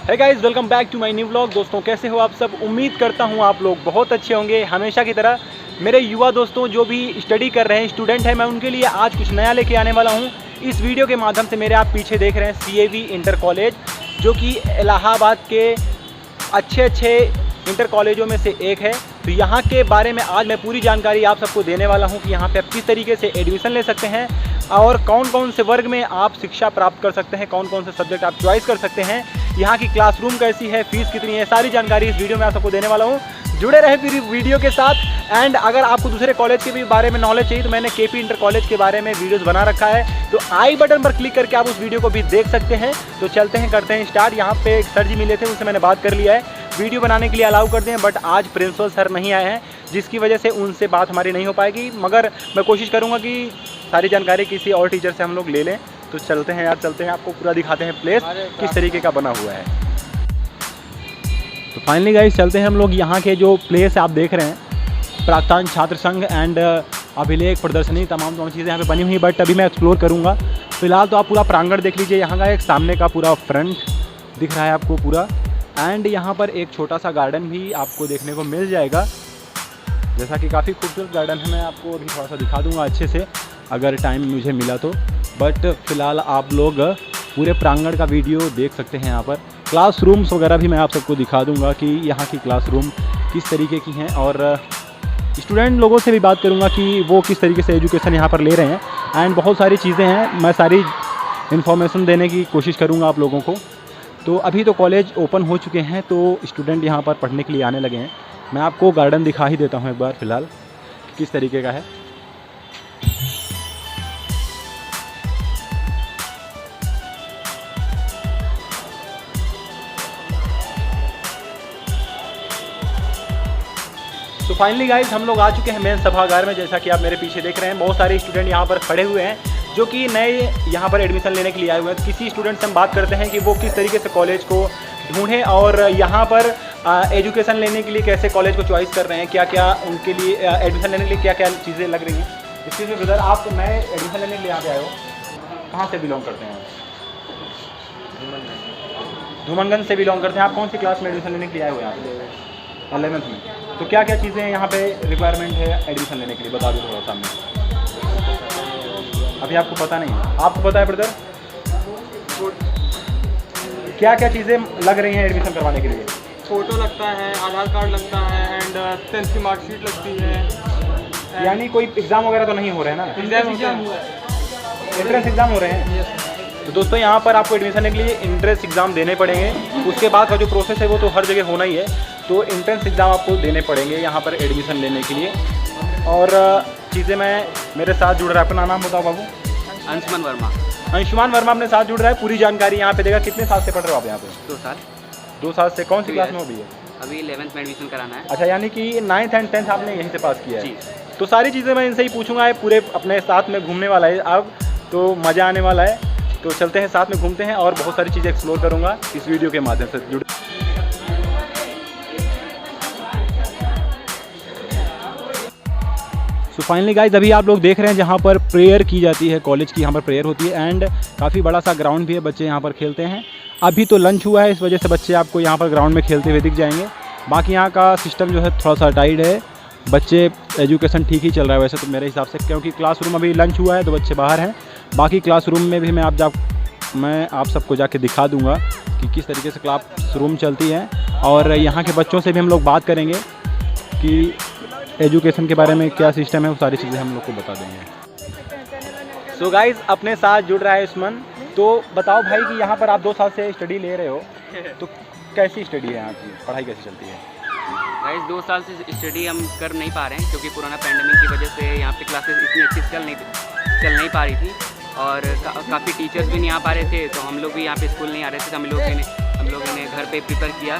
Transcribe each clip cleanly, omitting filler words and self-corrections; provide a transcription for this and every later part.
Hey guys, welcome back to my new vlog. दोस्तों कैसे हो आप सब? उम्मीद करता हूँ आप लोग बहुत अच्छे होंगे। हमेशा की तरह मेरे युवा दोस्तों जो भी स्टडी कर रहे हैं, स्टूडेंट हैं, मैं उनके लिए आज कुछ नया लेके आने वाला हूँ। इस वीडियो के माध्यम से मेरे आप पीछे देख रहे हैं CAV इंटर कॉलेज, जो कि इलाहाबाद के अच्छे इंटर कॉलेजों में से एक है। तो यहाँ के बारे में आज मैं पूरी जानकारी आप सबको देने वाला हूँ कि यहाँ पे आप किस तरीके से एडमिशन ले सकते हैं और कौन कौन से वर्ग में आप शिक्षा प्राप्त कर सकते हैं, कौन कौन से सब्जेक्ट आप चॉइस कर सकते हैं, यहाँ की क्लासरूम कैसी है, फीस कितनी है, सारी जानकारी इस वीडियो में आप सबको देने वाला हूँ। जुड़े रहे फिर वीडियो के साथ। एंड अगर आपको दूसरे कॉलेज के भी बारे में नॉलेज चाहिए तो मैंने KP इंटर कॉलेज के बारे में वीडियोस बना रखा है, तो आई बटन पर क्लिक करके आप उस वीडियो को भी देख सकते हैं। तो चलते हैं, करते हैं स्टार्ट। यहाँ पे एक सर जी मिले थे, उनसे मैंने बात कर लिया है, वीडियो बनाने के लिए अलाउ कर दें, बट आज प्रिंसिपल सर नहीं आए हैं, जिसकी वजह से उनसे बात हमारी नहीं हो पाएगी। मगर मैं कोशिश करूँगा कि सारी जानकारी किसी और टीचर से हम लोग ले लें। तो चलते हैं यार, चलते हैं, आपको पूरा दिखाते हैं प्लेस किस तरीके का बना हुआ है। तो फाइनली गाइस चलते हैं हम लोग। यहाँ के जो प्लेस आप देख रहे हैं, प्राक्तन छात्र संघ एंड अभिलेख प्रदर्शनी, तमाम चीज़ें यहाँ पे बनी हुई हैं, बट अभी मैं एक्सप्लोर करूँगा। फिलहाल तो आप पूरा प्रांगण देख लीजिए। यहाँ का एक सामने का पूरा फ्रंट दिख रहा है आपको पूरा, एंड यहाँ पर एक छोटा सा गार्डन भी आपको देखने को मिल जाएगा, जैसा कि काफ़ी खूबसूरत गार्डन है। मैं आपको अभी थोड़ा सा दिखा दूँगा अच्छे से अगर टाइम मुझे मिला तो, बट फ़िलहाल आप लोग पूरे प्रांगण का वीडियो देख सकते हैं। यहाँ पर क्लासरूम्स वगैरह भी मैं आप सबको दिखा दूंगा कि यहाँ की क्लासरूम किस तरीके की हैं, और स्टूडेंट लोगों से भी बात करूँगा कि वो किस तरीके से एजुकेशन यहाँ पर ले रहे हैं। एंड बहुत सारी चीज़ें हैं, मैं सारी इन्फॉर्मेशन देने की कोशिश करूँगा आप लोगों को। तो अभी तो कॉलेज ओपन हो चुके हैं, तो स्टूडेंट यहाँ पर पढ़ने के लिए आने लगे हैं। मैं आपको गार्डन दिखा ही देता हूँ एक बार फ़िलहाल किस तरीके का है। तो फाइनली गाइस हम लोग आ चुके हैं मेन सभागार में। जैसा कि आप मेरे पीछे देख रहे हैं, बहुत सारे स्टूडेंट यहाँ पर खड़े हुए हैं जो कि नए यहाँ पर एडमिशन लेने के लिए आए हुए हैं। तो किसी स्टूडेंट से हम बात करते हैं कि वो किस तरीके से कॉलेज को ढूंढें और यहाँ पर एजुकेशन लेने के लिए कैसे कॉलेज को चॉइस कर रहे हैं, क्या क्या उनके लिए एडमिशन लेने के लिए क्या क्या चीज़ें लग रही हैं। इसके लिए ब्रदर, आप नए एडमिशन लेने के लिए यहाँ पे आए हो, कहाँ से बिलोंग करते हैं? धूमनगंज से बिलोंग करते हैं। आप कौन सी क्लास में एडमिशन लेने के लिए आए हो? यहाँ पे 11th में। तो क्या क्या चीज़ें यहाँ पे रिक्वायरमेंट है एडमिशन लेने के लिए, बता दो थोड़ा सामने। अभी आपको पता नहीं है? आपको पता है ब्रदर? क्या क्या चीज़ें लग रही हैं एडमिशन करवाने के लिए? फ़ोटो लगता है, आधार कार्ड लगता है, एंड 10th की मार्कशीट लगती है। यानी कोई एग्ज़ाम वगैरह तो नहीं हो रहे हैं ना? एग्ज़ाम हुआ है, एंट्रेंस एग्ज़ाम हो रहे हैं। तो दोस्तों यहाँ पर आपको एडमिशन लेने के लिए एंट्रेंस एग्ज़ाम देने पड़ेंगे। उसके बाद का जो प्रोसेस है वो तो हर जगह होना ही है, तो एंट्रेंस एग्ज़ाम आपको देने पड़ेंगे यहाँ पर एडमिशन लेने के लिए। और चीज़ें मैं मेरे साथ जुड़ रहा है, अपना नाम बताओ बाबू। अंशुमान वर्मा। अंशुमान वर्मा अपने साथ जुड़ रहा है, पूरी जानकारी यहाँ पे देगा। कितने साल से पढ़ रहे हो आप यहाँ पे? 2 साल। 2 साल से। कौन सी क्लास में हो भी है? अभी 11th में एडमिशन कराना है। अच्छा, यानी कि 9th एंड 10th आपने यहीं से पास किया है? जी। तो सारी चीज़ें मैं इनसे ही पूछूंगा। पूरे अपने साथ में घूमने वाला है अब, तो मज़ा आने वाला है। तो चलते हैं, साथ में घूमते हैं और बहुत सारी चीज़ें एक्सप्लोर करूँगा इस वीडियो के माध्यम से। जुड़े सो फाइनली गाइस, अभी आप लोग देख रहे हैं जहाँ पर प्रेयर की जाती है, कॉलेज की यहाँ पर प्रेयर होती है, एंड काफ़ी बड़ा सा ग्राउंड भी है, बच्चे यहाँ पर खेलते हैं। अभी तो लंच हुआ है, इस वजह से बच्चे आपको यहाँ पर ग्राउंड में खेलते हुए दिख जाएंगे। बाकी यहाँ का सिस्टम जो है थोड़ा सा टाइट है, बच्चे एजुकेशन ठीक ही चल रहा है वैसे तो मेरे हिसाब से, क्योंकि क्लासरूम अभी लंच हुआ है तो बच्चे बाहर हैं। बाकी क्लासरूम में भी मैं आप सबको जाके दिखा दूँगा कि किस तरीके से क्लासरूम चलती है, और यहाँ के बच्चों से भी हम लोग बात करेंगे कि एजुकेशन के बारे में क्या सिस्टम है, वो सारी चीज़ें हम लोग को बता देंगे। सो गाइस, अपने साथ जुड़ रहा है उस्मान। तो बताओ भाई कि यहाँ पर आप 2 साल से स्टडी ले रहे हो, तो कैसी स्टडी है यहाँ की, पढ़ाई कैसी चलती है? गाइस 2 साल से स्टडी हम कर नहीं पा रहे हैं, क्योंकि कोरोना पैंडेमिक की वजह से यहाँ पे क्लासेस इतनी अच्छी चल नहीं पा रही थी, और काफ़ी टीचर्स भी नहीं आ पा रहे थे। तो हम लोग भी यहाँ पे स्कूल नहीं आ रहे थे, तो हम लोगों ने घर पे प्रिपेयर किया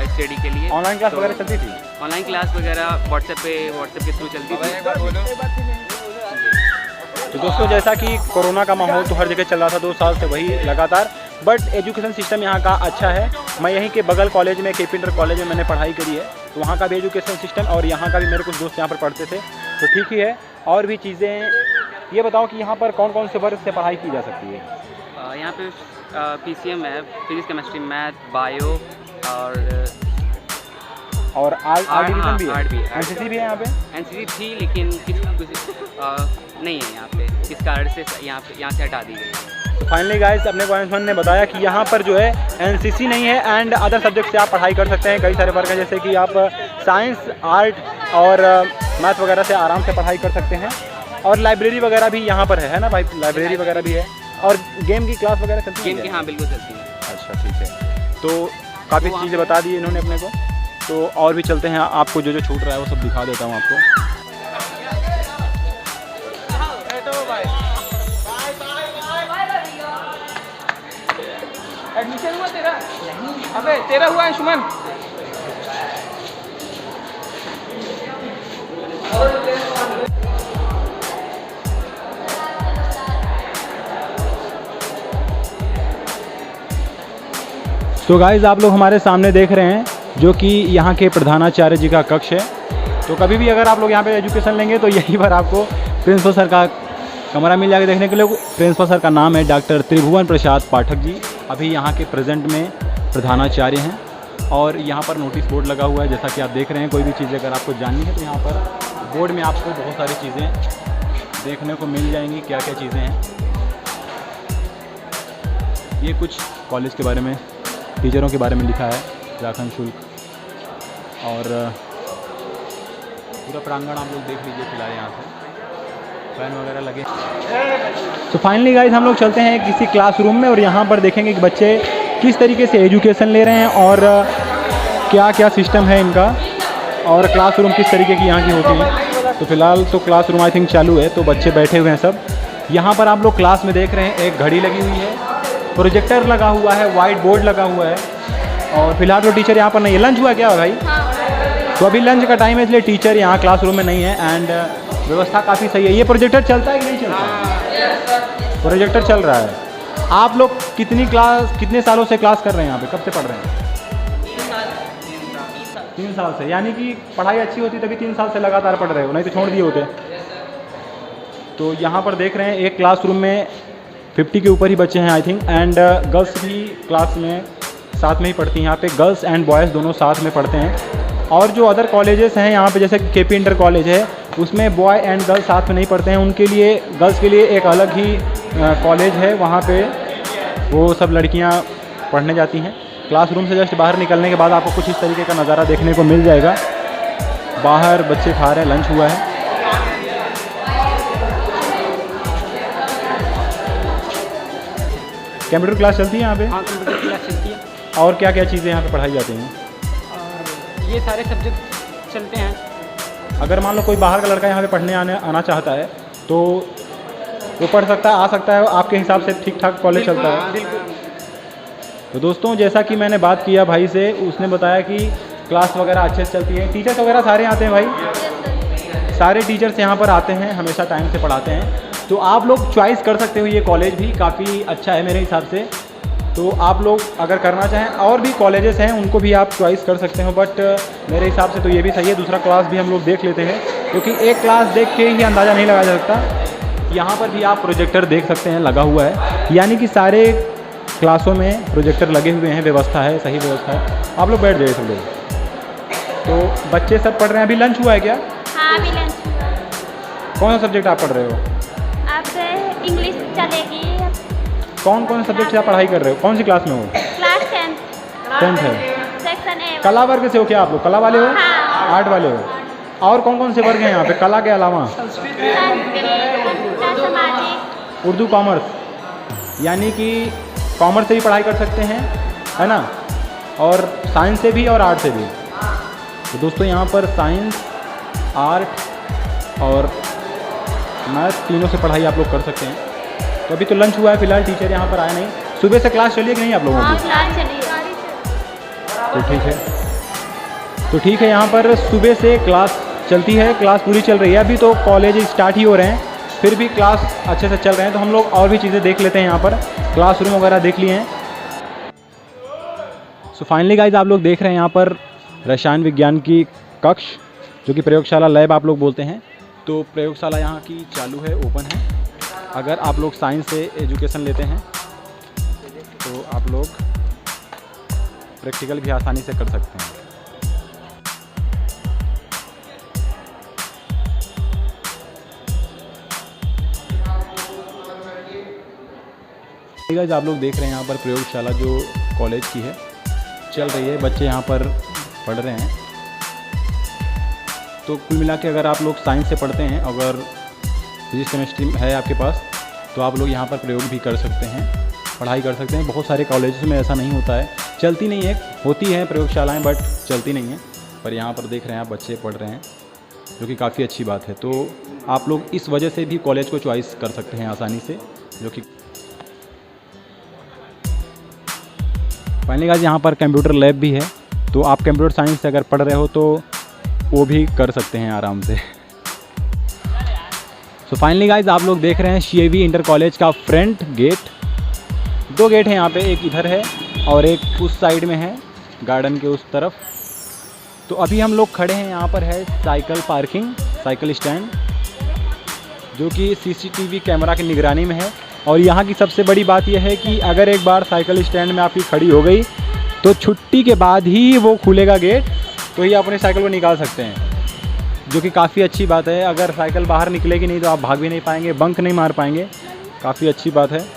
स्टडी के लिए। ऑनलाइन क्लास वगैरह चलती थी? ऑनलाइन क्लास वगैरह व्हाट्सएप के थ्रू चलती थी। तो दोस्तों, जैसा कि कोरोना का माहौल तो हर जगह चल रहा था 2 साल से वही लगातार, बट एजुकेशन सिस्टम यहाँ का अच्छा है। मैं यहीं के बगल कॉलेज में, KP इंटर कॉलेज में मैंने पढ़ाई करी है, तो वहाँ का भी एजुकेशन सिस्टम और यहाँ का भी, मेरे कुछ दोस्त यहाँ पर पढ़ते थे, तो ठीक ही है। और भी चीज़ें ये बताओ कि यहाँ पर कौन कौन से वर्ग से पढ़ाई की जा सकती है? यहाँ पे PCM है, फिजिक्स केमिस्ट्री मैथ बायो और आर्ट डिवीजन भी है, आर्ट भी है, एनसीसी भी है यहाँ पे। एनसीसी थी लेकिन नहीं है यहाँ पे, किस कारण से यहाँ से हटा दी गई। तो फाइनली गाइस अपने को अनसमन ने बताया कि यहाँ पर जो है एनसीसी नहीं है एंड अदर सब्जेक्ट से आप पढ़ाई कर सकते हैं। कई सारे वर्ग हैं जैसे कि आप साइंस, आर्ट और मैथ वगैरह से आराम से पढ़ाई कर सकते हैं। और लाइब्रेरी वगैरह भी यहाँ पर है ना भाई, लाइब्रेरी वगैरह भी है। और गेम की क्लास वगैरह चलती है? गेम की हाँ बिल्कुल चलती है। अच्छा ठीक है, तो काफ़ी चीज़ें बता दी इन्होंने अपने को। तो और भी चलते हैं, आपको जो जो छूट रहा है वो सब दिखा देता हूँ आपको। एडमिशन हुआ तेरा? अबे तेरा हुआ है सुमन? तो गाइज़ आप लोग हमारे सामने देख रहे हैं जो कि यहाँ के प्रधानाचार्य जी का कक्ष है। तो कभी भी अगर आप लोग यहाँ पे एजुकेशन लेंगे तो यहीं पर आपको प्रिंसिपल सर का कमरा मिल जाएगा देखने के लिए। प्रिंसिपल सर का नाम है डॉक्टर त्रिभुवन प्रसाद पाठक जी, अभी यहाँ के प्रेजेंट में प्रधानाचार्य हैं। और यहाँ पर नोटिस बोर्ड लगा हुआ है जैसा कि आप देख रहे हैं। कोई भी चीज़ अगर आपको जाननी है तो यहाँ पर बोर्ड में आपको बहुत सारी चीज़ें देखने को मिल जाएंगी, क्या क्या चीज़ें हैं। ये कुछ कॉलेज के बारे में, टीचरों के बारे में लिखा है, राखन शुल्क और पूरा प्रांगण आप लोग देख लीजिए फिलहाल यहाँ से फैन वगैरह लगे। तो फाइनली गाइस हम लोग चलते हैं किसी क्लासरूम में और यहाँ पर देखेंगे कि बच्चे किस तरीके से एजुकेशन ले रहे हैं और क्या क्या सिस्टम है इनका और क्लासरूम किस तरीके की यहाँ की होती है। तो फिलहाल तो क्लासरूम आई थिंक चालू है, तो बच्चे बैठे हुए हैं सब। यहाँ पर आप लोग क्लास में देख रहे हैं एक घड़ी लगी हुई है, प्रोजेक्टर लगा हुआ है, वाइट बोर्ड लगा हुआ है। और फिलहाल तो टीचर यहाँ पर नहीं है। लंच हुआ क्या भाई? तो अभी लंच का टाइम है इसलिए टीचर यहाँ क्लासरूम में नहीं है एंड व्यवस्था काफ़ी सही है। ये प्रोजेक्टर चलता है कि नहीं चलता? प्रोजेक्टर चल रहा है। आप लोग कितने सालों से क्लास कर रहे हैं यहाँ पे, कब से पढ़ रहे हैं? 3 साल से, यानी कि पढ़ाई अच्छी होती तभी 3 साल से लगातार पढ़ रहे हो, नहीं तो छोड़ दिए होते। तो यहाँ पर देख रहे हैं एक क्लासरूम में 50 के ऊपर ही बच्चे हैं आई थिंक एंड गर्ल्स भी क्लास में साथ में ही पढ़ती हैं। यहाँ पे गर्ल्स एंड बॉयज़ दोनों साथ में पढ़ते हैं। और जो अदर कॉलेजेस हैं यहाँ पे जैसे केपी इंटर कॉलेज है, उसमें बॉय एंड गर्ल्स साथ में नहीं पढ़ते हैं। उनके लिए, गर्ल्स के लिए एक अलग ही कॉलेज है, वहाँ पे वो सब लड़कियाँ पढ़ने जाती हैं। क्लासरूम से जस्ट बाहर निकलने के बाद आपको कुछ इस तरीके का नज़ारा देखने को मिल जाएगा। बाहर बच्चे खा रहे हैं, लंच हुआ है। कंप्यूटर क्लास चलती है यहाँ पे? हाँ कंप्यूटर क्लास चलती है। और क्या क्या चीज़ें यहाँ पे पढ़ाई जाती हैं? और ये सारे सब्जेक्ट चलते हैं। अगर मान लो कोई बाहर का लड़का यहाँ पे पढ़ने आना चाहता है तो वो पढ़ सकता है, आ सकता है, आपके हिसाब से ठीक ठाक कॉलेज चलता है? बिल्कुल। तो दोस्तों जैसा कि मैंने बात किया भाई से, उसने बताया कि क्लास वगैरह अच्छे से चलती है। टीचर्स वगैरह सारे आते हैं भाई? सारे टीचर्स यहाँ पर आते हैं, हमेशा टाइम से पढ़ाते हैं। तो आप लोग चॉइस कर सकते हो, ये कॉलेज भी काफ़ी अच्छा है मेरे हिसाब से। तो आप लोग अगर करना चाहें, और भी कॉलेजेस हैं उनको भी आप चॉइस कर सकते हो, बट मेरे हिसाब से तो ये भी सही है। दूसरा क्लास भी हम लोग देख लेते हैं क्योंकि एक क्लास देख के ही अंदाज़ा नहीं लगाया जा सकता। यहाँ पर भी आप प्रोजेक्टर देख सकते हैं, लगा हुआ है, यानी कि सारे क्लासों में प्रोजेक्टर लगे हुए हैं, व्यवस्था है, सही व्यवस्था है। आप लोग बैठ जाइए सब लोग। तो बच्चे सब पढ़ रहे हैं। अभी लंच हुआ है क्या? हाँ अभी लंच हुआ। कौन सा सब्जेक्ट आप पढ़ रहे हो? अब इंग्लिश चलेगी। कौन कौन से सब्जेक्ट से आप पढ़ाई कर रहे हो? कौन सी क्लास में हो? क्लास 10th है। Section A. कला वर्ग से हो क्या आप लोग? कला वाले हो? हाँ। आर्ट वाले हो? और कौन कौन से वर्ग हैं यहाँ पे कला के अलावा? संस्कृत, कंप्यूटर, सामाजिक, उर्दू, कॉमर्स, यानी कि कॉमर्स से भी पढ़ाई कर सकते हैं, है ना, और साइंस से भी और आर्ट से भी। तो दोस्तों यहाँ पर साइंस, आर्ट और मैथ तीनों से पढ़ाई आप लोग कर सकते हैं। तो अभी तो लंच हुआ है, फिलहाल टीचर यहाँ पर आए नहीं। सुबह से क्लास चलिए कि नहीं आप लोगों हाँ की? क्लास चली। तो ठीक है, तो ठीक है, यहाँ पर सुबह से क्लास चलती है, क्लास पूरी चल रही है। अभी तो कॉलेज स्टार्ट ही हो रहे हैं, फिर भी क्लास अच्छे से चल रहे हैं। तो हम लोग और भी चीज़ें देख लेते हैं, यहाँ पर क्लासरूम वगैरह देख लिए हैं। सो फाइनली गाइज आप लोग देख रहे हैं यहाँ पर रसायन विज्ञान की कक्ष, जो कि प्रयोगशाला, लैब आप लोग बोलते हैं। तो प्रयोगशाला यहाँ की चालू है, ओपन है। अगर आप लोग साइंस से एजुकेशन लेते हैं तो लोग प्रैक्टिकल भी आसानी से कर सकते हैं। गाइस आप लोग देख रहे हैं यहाँ पर प्रयोगशाला जो कॉलेज की है चल रही है, बच्चे यहाँ पर पढ़ रहे हैं। तो कुल मिला के अगर आप लोग साइंस से पढ़ते हैं, अगर फिजिक्स केमिस्ट्री है आपके पास, तो आप लोग यहाँ पर प्रयोग भी कर सकते हैं, पढ़ाई कर सकते हैं। बहुत सारे कॉलेजेस में ऐसा नहीं होता है, चलती नहीं है, होती हैं प्रयोगशालाएँ बट चलती नहीं हैं। पर यहाँ पर देख रहे हैं आप बच्चे पढ़ रहे हैं, जो कि काफ़ी अच्छी बात है। तो आप लोग इस वजह से भी कॉलेज को चॉइस कर सकते हैं आसानी से, जो कि फाइनली गाइस यहाँ पर कंप्यूटर लैब भी है। तो आप कंप्यूटर साइंस से अगर पढ़ रहे हो तो वो भी कर सकते हैं आराम से। सो फाइनली गाइस आप लोग देख रहे हैं CAV इंटर कॉलेज का फ्रंट गेट। 2 गेट हैं यहाँ पे, एक इधर है और एक उस साइड में है गार्डन के उस तरफ। तो अभी हम लोग खड़े हैं, यहाँ पर है साइकिल पार्किंग, साइकिल स्टैंड, जो कि CCTV कैमरा की निगरानी में है। और यहाँ की सबसे बड़ी बात यह है कि अगर एक बार साइकिल स्टैंड में आपकी खड़ी हो गई तो छुट्टी के बाद ही वो खुलेगा गेट, तो ही आप अपनी साइकिल को निकाल सकते हैं, जो कि काफ़ी अच्छी बात है। अगर साइकिल बाहर निकलेगी नहीं तो आप भाग भी नहीं पाएंगे, बंक नहीं मार पाएंगे, काफ़ी अच्छी बात है।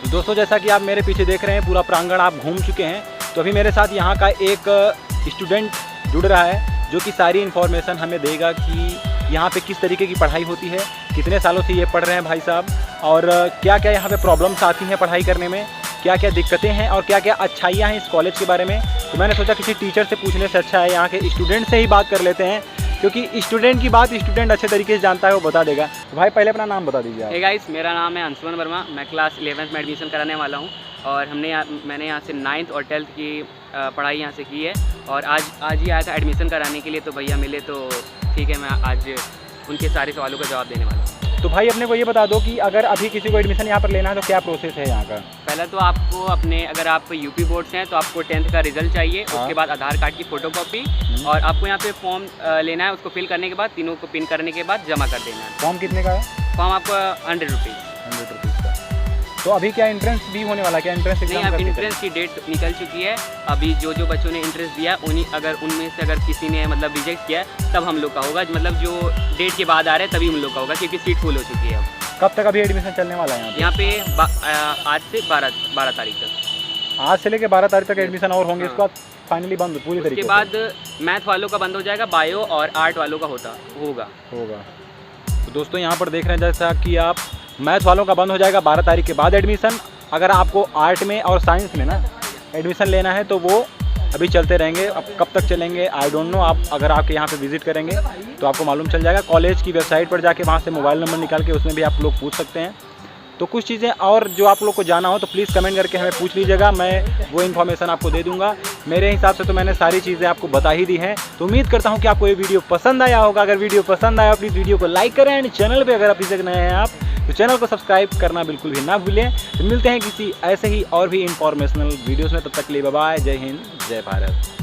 दोस्तों जैसा कि आप मेरे पीछे देख रहे हैं, पूरा प्रांगण आप घूम चुके हैं। तो अभी मेरे साथ यहाँ का एक स्टूडेंट जुड़ रहा है, जो कि सारी इन्फॉर्मेशन हमें देगा कि यहाँ पे किस तरीके की पढ़ाई होती है, कितने सालों से ये पढ़ रहे हैं भाई साहब, और क्या क्या यहाँ पे प्रॉब्लम्स आती हैं पढ़ाई करने में, क्या क्या दिक्कतें हैं और क्या क्या अच्छाइयाँ हैं इस कॉलेज के बारे में। तो मैंने सोचा किसी टीचर से पूछने से अच्छा है यहाँ के स्टूडेंट से ही बात कर लेते हैं, क्योंकि स्टूडेंट की बात स्टूडेंट अच्छे तरीके से जानता है, वो बता देगा। तो भाई पहले अपना नाम बता दीजिए आप। हे गाइस, मेरा नाम है अंशुमन वर्मा, मैं क्लास 11th में एडमिशन कराने वाला हूँ। और मैंने यहाँ से 9th और 10th की पढ़ाई यहाँ से की है। और आज ही आया था एडमिशन कराने के लिए, तो भैया मिले तो ठीक है, मैं आज उनके सारे सवालों का जवाब देने वाला हूँ। तो भाई अपने को ये बता दो कि अगर अभी किसी को एडमिशन यहाँ पर लेना है तो क्या प्रोसेस है यहाँ का? पहले तो आपको अगर आप यूपी बोर्ड से हैं तो आपको 10th का रिजल्ट चाहिए। उसके बाद आधार कार्ड की फ़ोटोकॉपी, और आपको यहाँ पे फॉर्म लेना है। उसको फिल करने के बाद तीनों को पिन करने के बाद जमा कर देना है। फॉर्म कितने का है? फॉर्म आपको 100 रुपीज़। 100 रुपीज़ का। तो अभी क्या एंट्रेंस भी होने वाला है? क्या एंट्रेंस नहीं, अब एंट्रेंस की डेट निकल चुकी है। अभी जो बच्चों ने इंटरेस्ट दिया उनमें से अगर किसी ने मतलब रिजेक्ट किया तब हम लोग का होगा, मतलब जो डेट के बाद आ रहे हैं तभी हम लोग का होगा, क्योंकि सीट फुल हो चुकी है। कब तक अभी एडमिशन चलने वाला है यहाँ पे? आज से 12 तारीख तक। आज से लेकर 12 तारीख तक एडमिशन और होंगे। इसके बाद फाइनली बंद पूरी तरीके से? उसके बाद मैथ वालों का बंद हो जाएगा, बायो और आर्ट वालों का होगा। तो दोस्तों यहाँ पर देख रहे हैं जैसा कि आप मैथ वालों का बंद हो जाएगा 12 तारीख के बाद एडमिशन। अगर आपको आर्ट में और साइंस में ना एडमिशन लेना है तो वो अभी चलते रहेंगे। अब कब तक चलेंगे आई डोंट नो। आप अगर आपके यहाँ पे विजिट करेंगे तो आपको मालूम चल जाएगा। कॉलेज की वेबसाइट पर जाके वहाँ से मोबाइल नंबर निकाल के उसमें भी आप लोग पूछ सकते हैं। तो कुछ चीज़ें और जो आप लोग को जाना हो तो प्लीज़ कमेंट करके हमें पूछ लीजिएगा, मैं वो इन्फॉर्मेशन आपको दे दूंगा। मेरे हिसाब से तो मैंने सारी चीज़ें आपको बता ही दी हैं। तो उम्मीद करता हूँ कि आपको ये वीडियो पसंद आया होगा। अगर वीडियो पसंद आया प्लीज़ वीडियो को लाइक करें, एंड चैनल पर अगर अभी तक नए हैं आप तो चैनल को सब्सक्राइब करना बिल्कुल भी ना भूलें। तो मिलते हैं किसी ऐसे ही और भी इंफॉर्मेशनल वीडियोज़ में, तब तक के लिए बाय बाय, जय हिंद, जय भारत।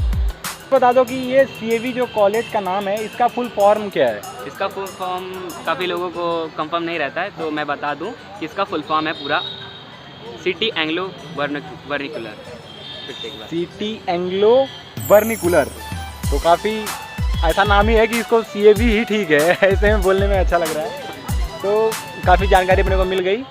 बता दो कि ये CAV जो कॉलेज का नाम है, इसका फुल फॉर्म क्या है? इसका फुल फॉर्म काफ़ी लोगों को कंफर्म नहीं रहता है, तो मैं बता दूं कि इसका फुल फॉर्म है पूरा city Anglo vernacular. City Anglo vernacular. तो काफ़ी ऐसा नाम ही है कि इसको CAV ही ठीक है, ऐसे में बोलने में अच्छा लग रहा है। तो काफ़ी जानकारी अपने को मिल गई।